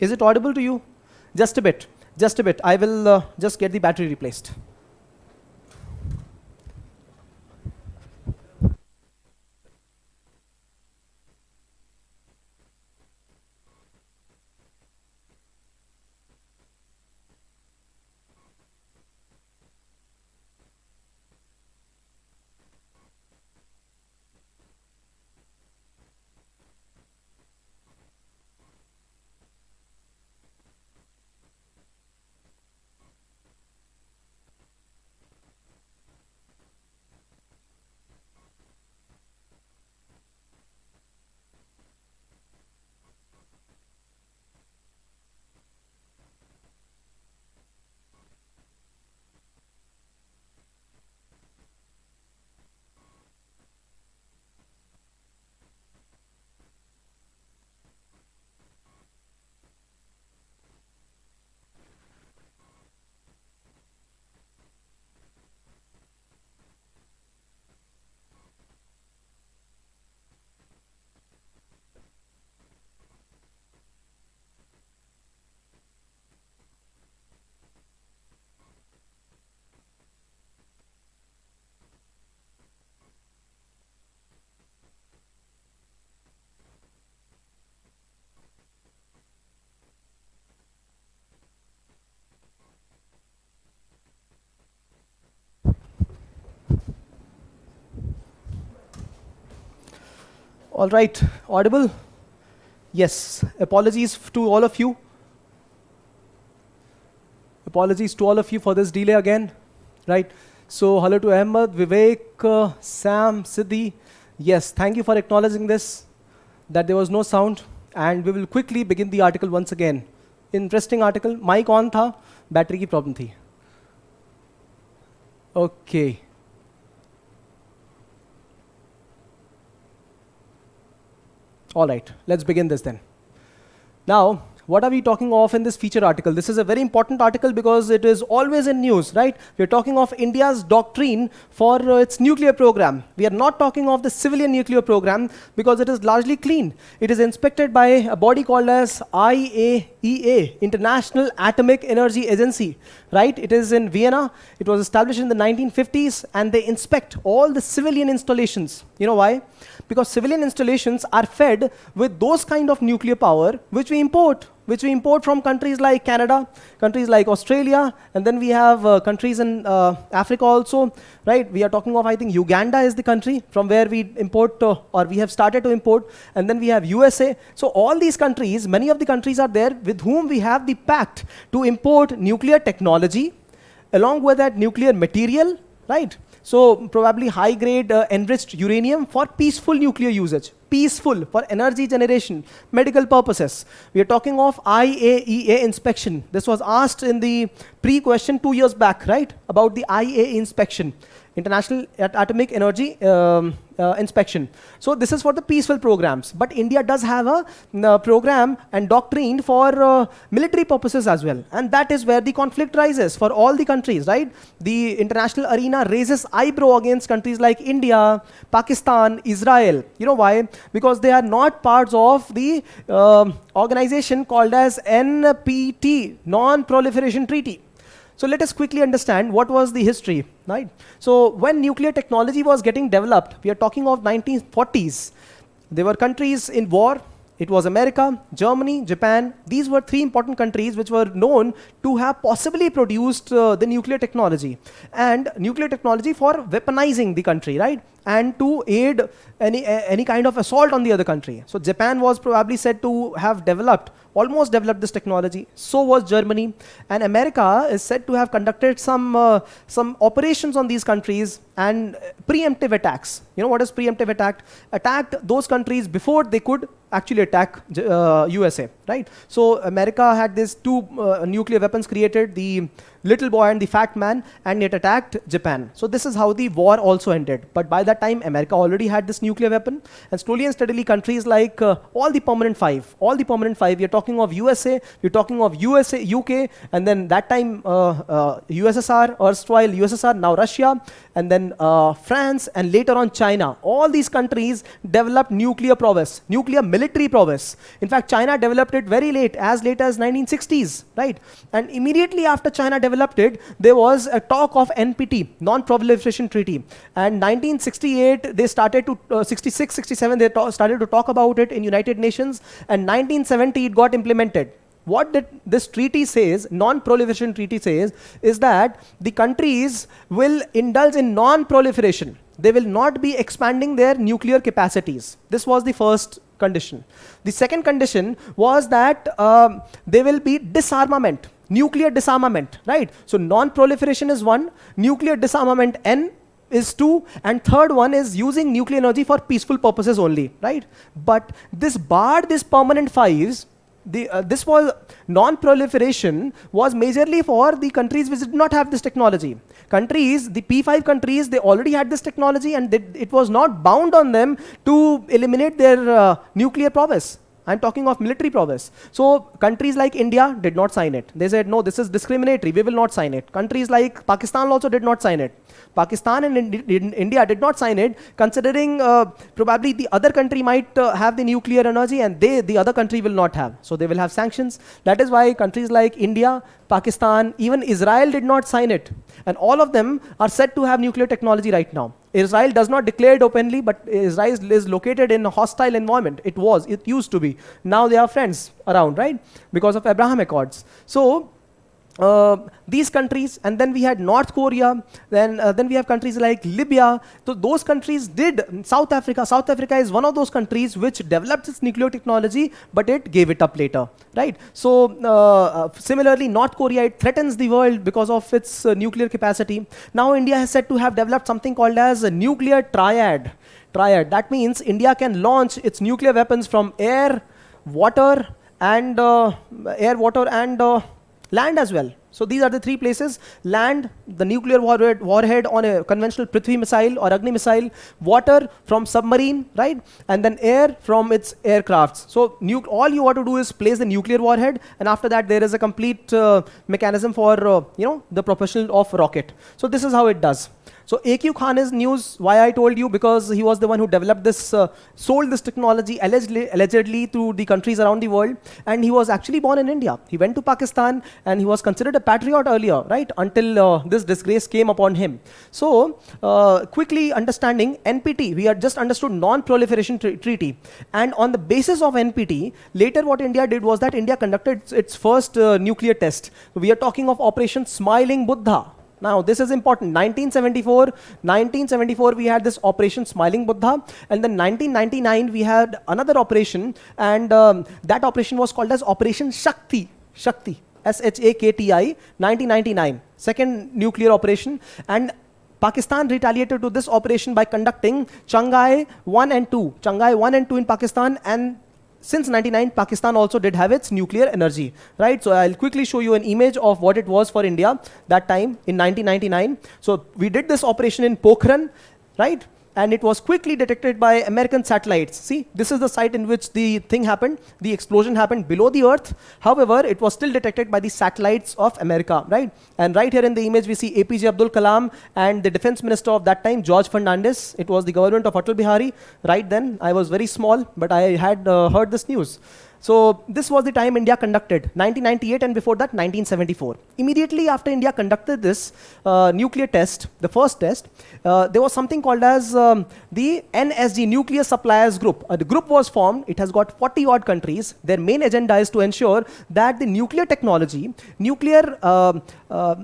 Is it audible to you? Just a bit. Just a bit. I will just get the battery replaced. All right, audible? Yes, apologies to all of you. Apologies to all of you for this delay again, right? So hello to Ahmed, Vivek, Sam, Siddhi. Yes, thank you for acknowledging this, that there was no sound. And we will quickly begin the article once again. Interesting article, mic on tha, battery ki problem thi. Okay. All right, let's begin this then. Now, what are we talking of in this feature article? This is a very important article because it is always in news, right? We're talking of India's doctrine for its nuclear program. We are not talking of the civilian nuclear program because it is largely clean. It is inspected by a body called as IAEA, International Atomic Energy Agency, right? It is in Vienna. It was established in the 1950s, and they inspect all the civilian installations. You know why? Because civilian installations are fed with those kind of nuclear power which we import from countries like Canada, countries like Australia, and then we have countries in Africa also, right? We are talking of, I think, Uganda is the country from where we import, or we have started to import, and then we have USA. So all these countries, many of the countries are there with whom we have the pact to import nuclear technology, along with that nuclear material, right? So probably high-grade enriched uranium for peaceful nuclear usage, peaceful for energy generation, medical purposes. We are talking of IAEA inspection. This was asked in the pre-question 2 years back, right? About the IAEA inspection, International Atomic Energy inspection. So this is for the peaceful programs. But India does have a program and doctrine for military purposes as well. And that is where the conflict rises for all the countries, right? The international arena raises eyebrow against countries like India, Pakistan, Israel. You know why? Because they are not parts of the organization called as NPT, Non-Proliferation Treaty. So let us quickly understand what was the history, right? So when nuclear technology was getting developed, we are talking of 1940s. There were countries in war. It was America, Germany, Japan. These were three important countries which were known to have possibly produced the nuclear technology. And nuclear technology for weaponizing the country, right? And to aid any kind of assault on the other country. So Japan was probably said to have almost developed this technology. So was Germany. And America is said to have conducted some operations on these countries and preemptive attacks. You know what is preemptive attack? Attacked those countries before they could actually attack USA, right? So America had these two nuclear weapons created, the little boy and the fat man, and it attacked Japan. So this is how the war also ended. But by that time, America already had this nuclear weapon, and slowly and steadily countries like all the permanent five, we are talking of USA, we're talking of USA, UK, and then that time USSR, erstwhile USSR, now Russia, and then France, and later on China. All these countries developed nuclear prowess, nuclear military prowess. In fact, China developed developed it very late as 1960s, right? And immediately after China developed it, there was a talk of NPT, Non-Proliferation Treaty. And 1968, they started to, 66, 67, they started to talk about it in United Nations, and 1970, it got implemented. What did this treaty says, non-proliferation treaty says, is that the countries will indulge in non-proliferation. They will not be expanding their nuclear capacities. This was the first condition. The second condition was that there will be disarmament, nuclear disarmament, right? So non-proliferation is one, nuclear disarmament N is 2, and third one is using nuclear energy for peaceful purposes only, right? But this barred this permanent fives. This was non-proliferation was majorly for the countries which did not have this technology. Countries, the P5 countries, they already had this technology, and it was not bound on them to eliminate their nuclear prowess. I'm talking of military prowess. So countries like India did not sign it. They said, no, this is discriminatory, we will not sign it. Countries like Pakistan also did not sign it. Pakistan and India did not sign it, considering probably the other country might have the nuclear energy and the other country will not have. So they will have sanctions. That is why countries like India, Pakistan, even Israel did not sign it. And all of them are said to have nuclear technology right now. Israel does not declare it openly, but Israel is located in a hostile environment. It used to be. Now they are friends around, right? Because of Abraham Accords. So these countries, and then we had North Korea, then we have countries like Libya. So those countries did. South Africa is one of those countries which developed its nuclear technology, but it gave it up later, right? So similarly, North Korea, it threatens the world because of its nuclear capacity. Now India has said to have developed something called as a nuclear triad. That means India can launch its nuclear weapons from air, water, and land as well. So these are the three places: land, the nuclear warhead on a conventional Prithvi missile or Agni missile; water from submarine, right? And then air from its aircrafts. So all you want to do is place the nuclear warhead, and after that there is a complete mechanism for the propulsion of rocket. So this is how it does. So A.Q. Khan is news. Why I told you? Because he was the one who developed this, sold this technology allegedly to the countries around the world, and he was actually born in India. He went to Pakistan, and he was considered a patriot earlier, right? Until this disgrace came upon him. So quickly understanding NPT, we had just understood non-proliferation treaty, and on the basis of NPT, later what India did was that India conducted its first nuclear test. We are talking of Operation Smiling Buddha. Now, this is important. 1974, we had this Operation Smiling Buddha, and then 1999, we had another operation, and that operation was called as Operation Shakti, Shakti, SHAKTI, 1999, second nuclear operation, and Pakistan retaliated to this operation by conducting Changai 1 and 2, Changai 1 and 2 in Pakistan, and since 99, Pakistan also did have its nuclear energy, right? So I'll quickly show you an image of what it was for India that time in 1999. So we did this operation in Pokhran, right? And it was quickly detected by American satellites. See, this is the site in which the thing happened. The explosion happened below the Earth. However, it was still detected by the satellites of America, right? And right here in the image, we see APJ Abdul Kalam and the defense minister of that time, George Fernandez. It was the government of Atal Bihari. Right then, I was very small, but I had heard this news. So this was the time India conducted, 1998, and before that, 1974. Immediately after India conducted this nuclear test, the first test, there was something called as the NSG, Nuclear Suppliers Group. The group was formed. It has got 40-odd countries. Their main agenda is to ensure that the nuclear technology, nuclear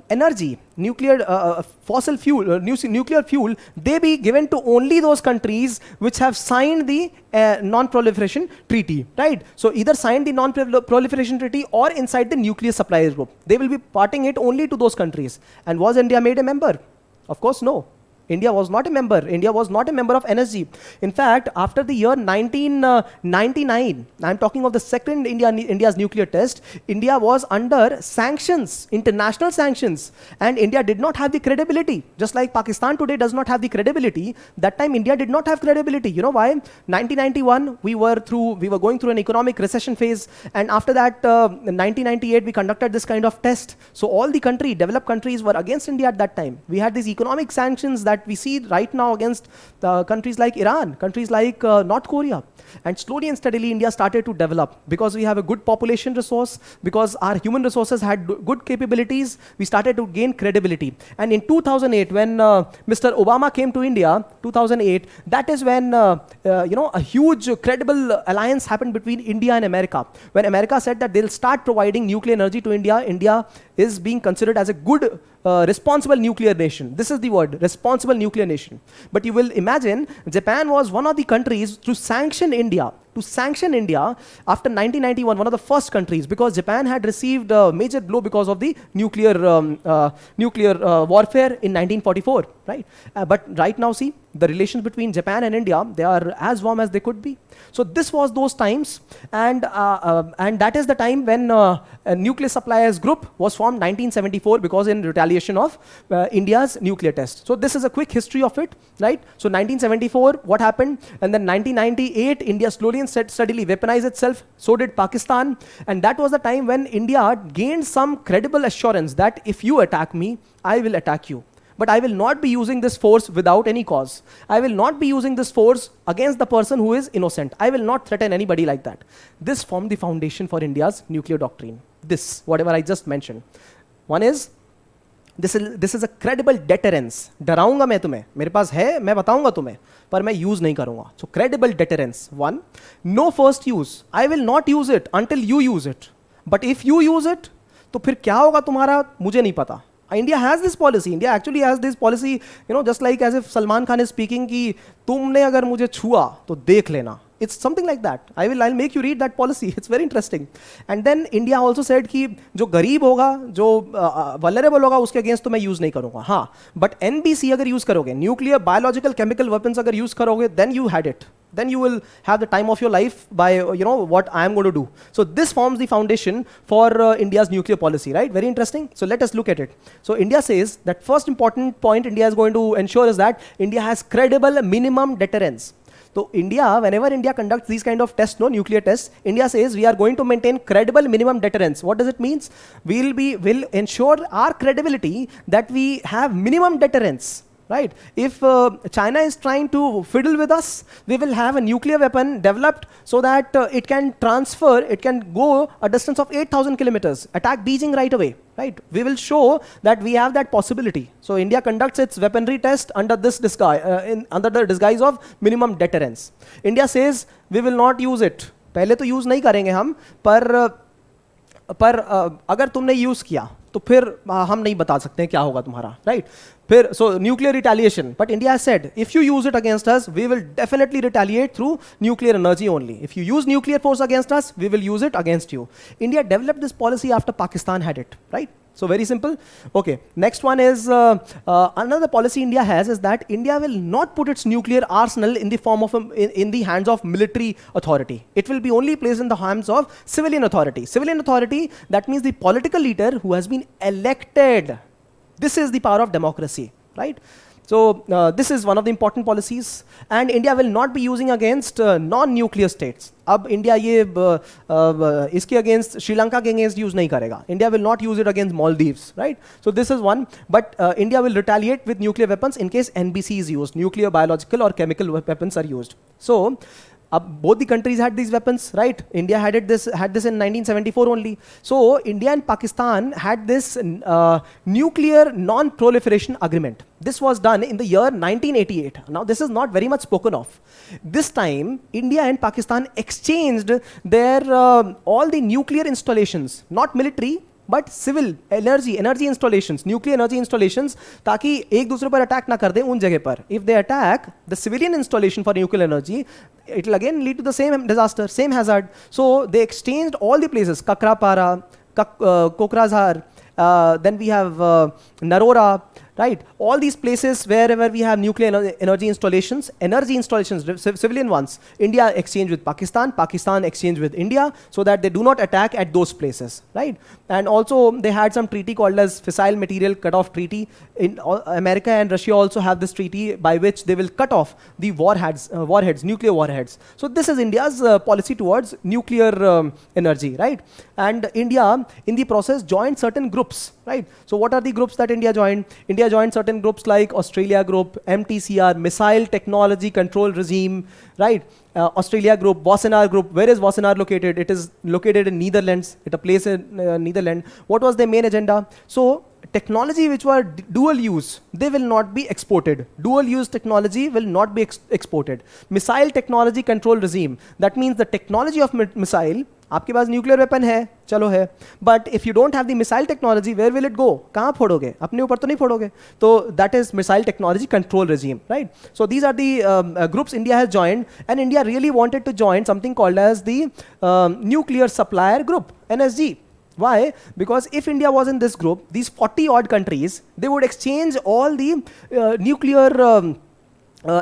energy, nuclear fossil fuel, nuclear fuel, they be given to only those countries which have signed the non-proliferation treaty, right? So either signed the non-proliferation treaty or inside the nuclear suppliers group. They will be parting it only to those countries. And was India made a member? Of course, no. India was not a member. India was not a member of NSG. In fact, after the year 1999, I'm talking of the second India's nuclear test, India was under sanctions, international sanctions, and India did not have the credibility. Just like Pakistan today does not have the credibility, that time India did not have credibility. You know why? 1991, we were going through an economic recession phase, and after that, in 1998, we conducted this kind of test. So all the developed countries were against India at that time. We had these economic sanctions that that we see right now against countries like Iran, countries like North Korea. And slowly and steadily, India started to develop because we have a good population resource, because our human resources had good capabilities. We started to gain credibility. And in 2008, when Mr. Obama came to India, 2008, that is when a huge credible alliance happened between India and America. When America said that they'll start providing nuclear energy to India, India is being considered as a good, responsible nuclear nation. This is the word, responsible nuclear nation. But you will imagine, Japan was one of the countries to sanction India. After 1991, one of the first countries, because Japan had received a major blow because of the nuclear warfare in 1944, right? But right now, see, the relations between Japan and India, they are as warm as they could be. So this was those times, and that is the time when a Nuclear Suppliers Group was formed, 1974, because in retaliation of India's nuclear test. So this is a quick history of it, right? So 1974, what happened? And then 1998, India slowly and steadily weaponized itself. So did Pakistan. And that was the time when India gained some credible assurance that if you attack me, I will attack you. But I will not be using this force without any cause. I will not be using this force against the person who is innocent. I will not threaten anybody like that. This formed the foundation for India's nuclear doctrine. This, whatever I just mentioned. One is, this is a credible deterrence. डराऊंगा मैं तुम्हें, मेरे पास है, मैं बताऊंगा तुम्हें, पर मैं use नहीं करूंगा. So credible deterrence. One, no first use. I will not use it until you use it. But if you use it, तो फिर क्या होगा तुम्हारा, मुझे नहीं पता. India has this policy. India actually has this policy, just like as if Salman Khan is speaking कि तुमने अगर मुझे छुआ तो देख लेना. It's something like that. I'll make you read that policy. It's very interesting. And then India also said कि जो गरीब होगा, जो vulnerable होगा, उसके against तो मैं use नहीं करूँगा. हाँ, but NBC अगर use करोगे, nuclear, biological, chemical weapons अगर use करोगे, then you had it. Then you will have the time of your life by, what I am going to do. So this forms the foundation for India's nuclear policy, right? Very interesting. So let us look at it. So India says that first important point India is going to ensure is that India has credible minimum deterrence. So India, whenever India conducts these kind of tests, nuclear tests, India says we are going to maintain credible minimum deterrence. What does it mean? We'll ensure our credibility that we have minimum deterrence. Right? If China is trying to fiddle with us, we will have a nuclear weapon developed so that it can go a distance of 8,000 kilometers, attack Beijing right away. Right? We will show that we have that possibility. So India conducts its weaponry test under this under the disguise of minimum deterrence. India says we will not use it. पहले तो use नहीं करेंगे हम, पर अगर तुमने use किया तो फिर हम नहीं बता सकते क्या होगा तुम्हारा, right? फिर so nuclear retaliation, but India has said if you use it against us, we will definitely retaliate through nuclear energy only. If you use nuclear force against us, we will use it against you. India developed this policy after Pakistan had it, right? So very simple. Okay, next one is another policy India has is that India will not put its nuclear arsenal in the form of in the hands of military authority. It will be only placed in the hands of civilian authority. Civilian authority, that means the political leader who has been elected. This is the power of democracy, right? So this is one of the important policies, and India will not be using against non-nuclear states. अब India ये इसके against Sri Lanka के against use नहीं करेगा. India will not use it against Maldives, right? So this is one. But India will retaliate with nuclear weapons in case NBC is used. Nuclear, biological, or chemical weapons are used. So both the countries had these weapons, right? India had this in 1974 only. So India and Pakistan had this nuclear non-proliferation agreement. This was done in the year 1988. Now this is not very much spoken of. This time India and Pakistan exchanged their all the nuclear installations, not military, but civil energy installations, nuclear energy installations, ताकि एक दूसरे पर attack ना कर दें उन जगह पर. If they attack the civilian installation for nuclear energy, it will again lead to the same disaster, same hazard. So they exchanged all the places, Kakrapara, Kokrazhar, then we have Narora, right? All these places wherever we have nuclear energy installations, civilian ones, India exchanged with Pakistan, Pakistan exchanged with India, so that they do not attack at those places, right? And also they had some treaty called as Fissile Material Cutoff Treaty. In America and Russia also have this treaty by which they will cut off the warheads, nuclear warheads. So this is India's policy towards nuclear energy, right? And India, in the process, joined certain groups, right? So what are the groups that India joined? India joined certain groups like Australia Group, MTCR, Missile Technology Control Regime, right? Australia Group, Wassenaar Group. Where is Wassenaar located? It is located in Netherlands. It's a place in Netherlands. What was their main agenda? So technology which were dual use, they will not be exported. Dual use technology will not be exported. Missile Technology Control Regime. That means the technology of missile, आपके पास nuclear weapon है, चलो है, but if you don't have the missile technology, where will it go? कहाँ फोड़ोगे? अपने ऊपर तो नहीं फोड़ोगे. तो that is missile technology control regime, right? So these are the groups India has joined, and India really wanted to join something called as the Nuclear Supplier Group, NSG. Why? Because if India was in this group, these 40 odd countries, they would exchange all the nuclear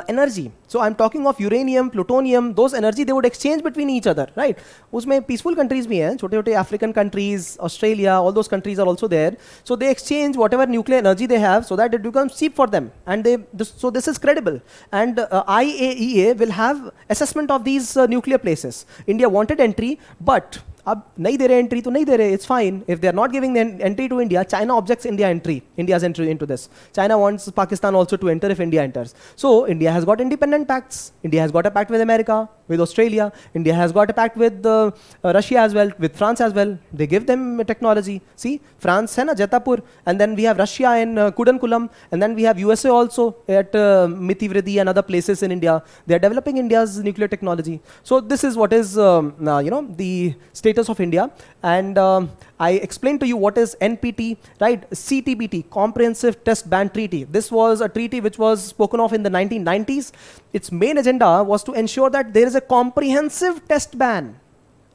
energy. So I'm talking of uranium, plutonium, those energy they would exchange between each other, right? उसमें peaceful countries भी हैं, छोटे-छोटे African countries, Australia, all those countries are also there. So they exchange whatever nuclear energy they have so that it becomes cheap for them. And so this is credible. And IAEA will have assessment of these nuclear places. India wanted entry, but अब नहीं दे रहे entry तो नहीं दे रहे, it's fine. If they are not giving entry to India, China objects India's entry into this. China wants Pakistan also to enter if India enters. So India has got independent pacts. India has got a pact with America, with Australia. India has got a pact with Russia as well, with France as well. They give them technology. See, France है ना Jetapur, and then we have Russia in Kudankulam, and then we have USA also at Mitivredi and other places in India. They are developing India's nuclear technology. So this is what is the status of India. And I explained to you what is NPT, right? CTBT, Comprehensive Test Ban Treaty. This was a treaty which was spoken of in the 1990s. Its main agenda was to ensure that there is a comprehensive test ban,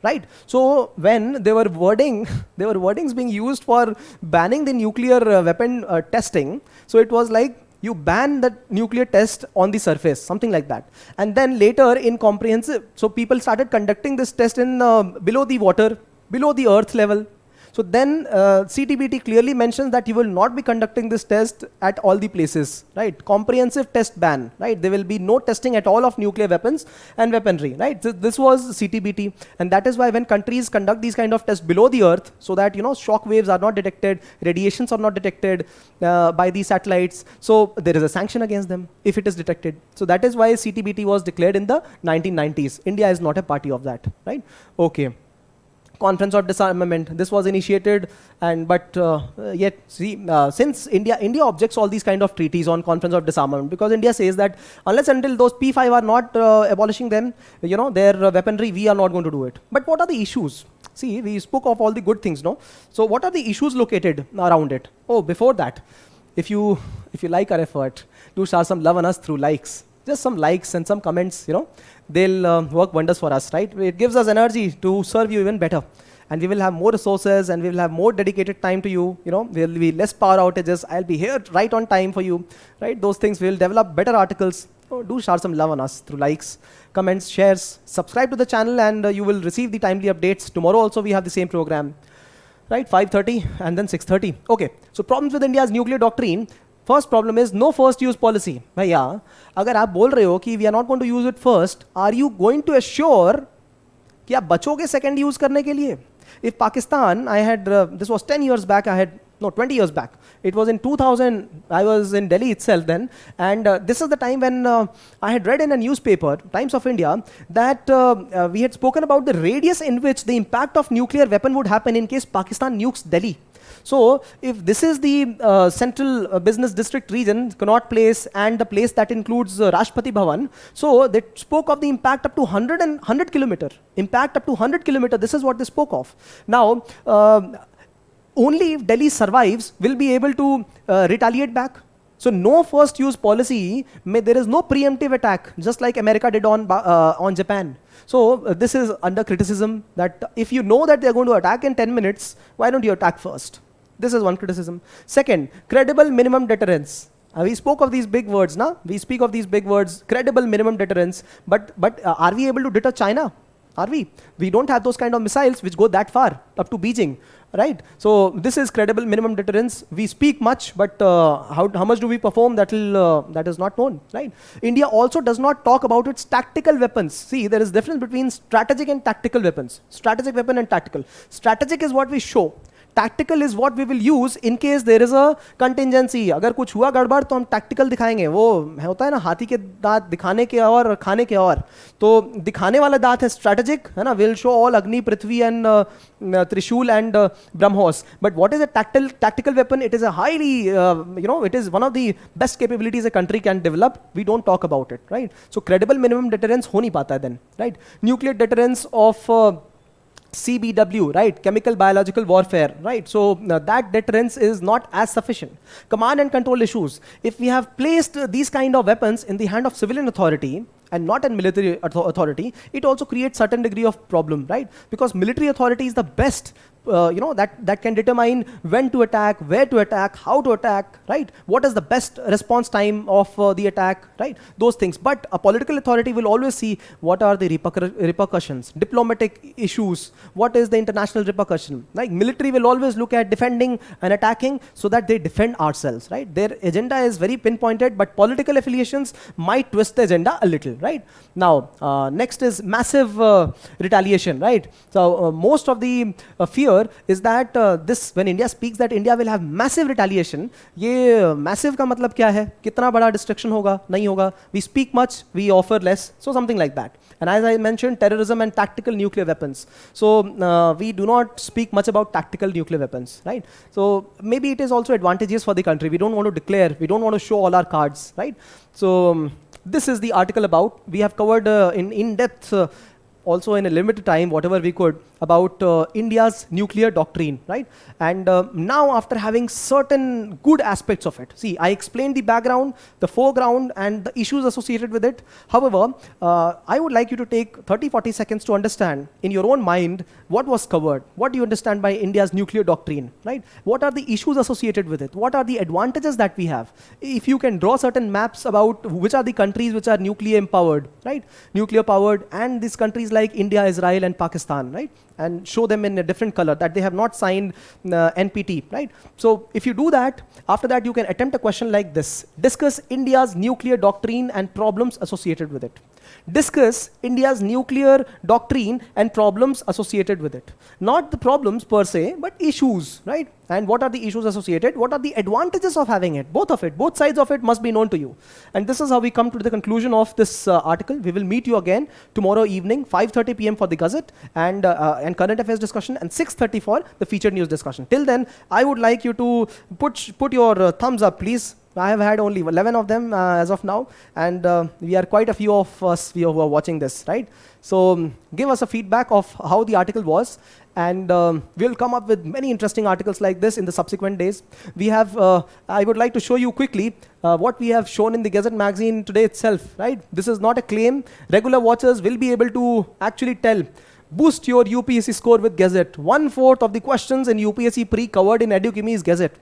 right? So when there were wordings being used for banning the nuclear weapon testing. So it was like you ban the nuclear test on the surface, something like that. And then later in comprehensive, so people started conducting this test in below the water, below the earth level. So then CTBT clearly mentions that you will not be conducting this test at all the places, right? Comprehensive test ban, right? There will be no testing at all of nuclear weapons and weaponry, right? This was CTBT, and that is why when countries conduct these kind of tests below the earth, so that shock waves are not detected, radiations are not detected by these satellites, so there is a sanction against them if it is detected. So that is why CTBT was declared in the 1990s. India is not a party of that, right? Okay. Conference of Disarmament. This was initiated, and yet see, since India objects all these kind of treaties on Conference of Disarmament, because India says that unless until those P5 are not abolishing them, their weaponry, we are not going to do it. But what are the issues? See, we spoke of all the good things, no? So what are the issues located around it? Oh, before that, if you like our effort, do share some love on us through likes. Just some likes and some comments, they'll work wonders for us, right? It gives us energy to serve you even better. And we will have more resources, and we will have more dedicated time to you. There will be less power outages. I'll be here right on time for you, right? Those things will develop better articles. So do share some love on us through likes, comments, shares. Subscribe to the channel, and you will receive the timely updates. Tomorrow also we have the same program, right? 5:30 and then 6:30. Okay. So problems with India's nuclear doctrine. First problem is no first use policy. भैया, अगर आप बोल रहे हो कि we are not going to use it first, are you going to assure कि आप बचोगे second use करने के लिए? If Pakistan, I had, this was 10 years back, 20 years back. It was in 2000, I was in Delhi itself then, and this is the time when I had read in a newspaper, Times of India, that we had spoken about the radius in which the impact of nuclear weapon would happen in case Pakistan nukes Delhi. So if this is the central business district region, Connaught Place, and the place that includes Rashtrapati Bhavan, so they spoke of the impact up to 100 kilometer. Impact up to 100 kilometer, this is what they spoke of. Now, only if Delhi survives will be able to retaliate back. So no first use policy, there is no preemptive attack, just like America did on Japan. So this is under criticism, that if you know that they are going to attack in 10 minutes, why don't you attack first? This is one criticism. Second, credible minimum deterrence. We spoke of these big words, na? We speak of these big words, credible minimum deterrence, but are we able to deter China? Are we? We don't have those kind of missiles which go that far, up to Beijing, right? So this is credible minimum deterrence. We speak much, but how much do we perform, that is not known, right? India also does not talk about its tactical weapons. See, there is difference between strategic and tactical weapons. Strategic weapon and tactical. Strategic is what we show. tactical is what we will use in case there is a contingency. अगर कुछ हुआ गड़बड़ तो हम tactical दिखाएंगे. वो होता है ना हाथी के दांत दिखाने के और खाने के और. तो दिखाने वाला दांत है strategic, है ना. We'll show all Agni, Prithvi and Trishul and Brahmos. But what is a tactical weapon? It is a highly, it is one of the best capabilities a country can develop. We don't talk about it, right? So credible minimum deterrence हो नहीं पाता है then, right? Nuclear deterrence of CBW, right? Chemical biological warfare, right? So that deterrence is not as sufficient. Command and control issues. If we have placed these kind of weapons in the hand of civilian authority and not in military authority, it also creates certain degree of problem, right? Because military authority is the best, that can determine when to attack, where to attack, how to attack, right? What is the best response time of the attack, right? Those things. But a political authority will always see what are the repercussions, diplomatic issues, what is the international repercussion. Like military will always look at defending and attacking so that they defend ourselves, right? Their agenda is very pinpointed, but political affiliations might twist the agenda a little, right? Now, next is massive retaliation, right? So most of the fear is that when India speaks that India will have massive retaliation, ये massive का मतलब क्या है? कितना बड़ा destruction होगा? नहीं होगा? We speak much, we offer less, so something like that. And as I mentioned, terrorism and tactical nuclear weapons. So we do not speak much about tactical nuclear weapons, right? So maybe it is also advantageous for the country. We don't want to declare, we don't want to show all our cards, right? So this is the article about. We have covered in depth, also in a limited time, whatever we could, about India's nuclear doctrine, right? And now after having certain good aspects of it, see, I explained the background, the foreground, and the issues associated with it. However, I would like you to take 30-40 seconds to understand in your own mind what was covered. What do you understand by India's nuclear doctrine, right? What are the issues associated with it? What are the advantages that we have? If you can draw certain maps about which are the countries which are nuclear empowered, right? Nuclear powered, and these countries like India, Israel, and Pakistan, right? And show them in a different color that they have not signed NPT, right? So if you do that, after that you can attempt a question like this. Discuss India's nuclear doctrine and problems associated with it. Discuss India's nuclear doctrine and problems associated with it. Not the problems per se, but issues, right? And what are the issues associated? What are the advantages of having it? Both of it, both sides of it must be known to you. And this is how we come to the conclusion of this article. We will meet you again tomorrow evening, 5:30 p.m. for the Gazette and current affairs discussion, and 6:30 for the featured news discussion. Till then, I would like you to put your thumbs up, please. I have had only 11 of them as of now, and we are quite a few of us who are watching this, right? So give us a feedback of how the article was, and we'll come up with many interesting articles like this in the subsequent days. We have, I would like to show you quickly what we have shown in the Gazette magazine today itself, right? This is not a claim. Regular watchers will be able to actually tell. Boost your UPSC score with Gazette. 1/4 of the questions in UPSC pre-covered in Edukemy is Gazette.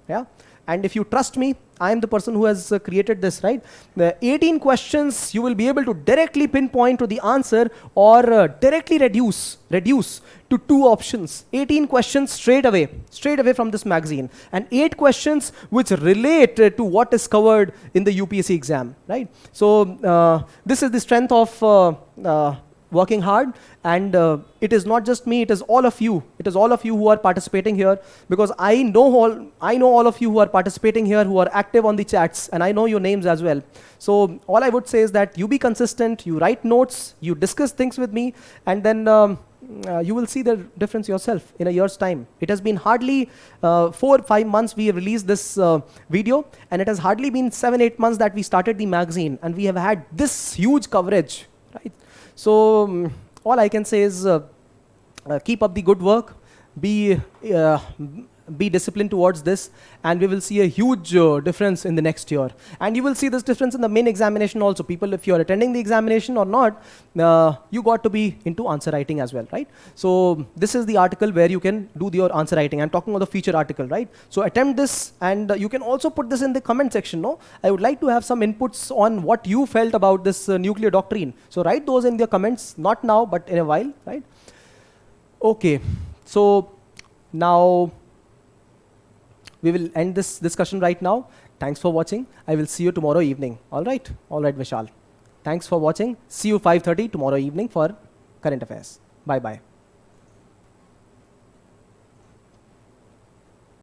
Yeah. And if you trust me, I am the person who has created this, right? The 18 questions you will be able to directly pinpoint to the answer or directly reduce to 2 options. 18 questions straight away from this magazine. And 8 questions which relate to what is covered in the UPSC exam, right? So this is the strength of working hard, and it is not just me, it is all of you. It is all of you who are participating here, because I know all of you who are participating here, who are active on the chats, and I know your names as well. So all I would say is that you be consistent, you write notes, you discuss things with me, and then you will see the difference yourself in a year's time. It has been hardly 4-5 months we have released this video, and it has hardly been 7-8 months that we started the magazine, and we have had this huge coverage, right? So all I can say is keep up the good work, be disciplined towards this, and we will see a huge difference in the next year. And you will see this difference in the main examination also. People, if you are attending the examination or not, you got to be into answer writing as well, right? So this is the article where you can do your answer writing. I'm talking about the feature article, right? So attempt this, and you can also put this in the comment section, no? I would like to have some inputs on what you felt about this nuclear doctrine. So write those in the comments, not now, but in a while, right? Okay, so now we will end this discussion right now. Thanks for watching. I will see you tomorrow evening. All right, Vishal. Thanks for watching. See you 5:30 tomorrow evening for current affairs. Bye-bye.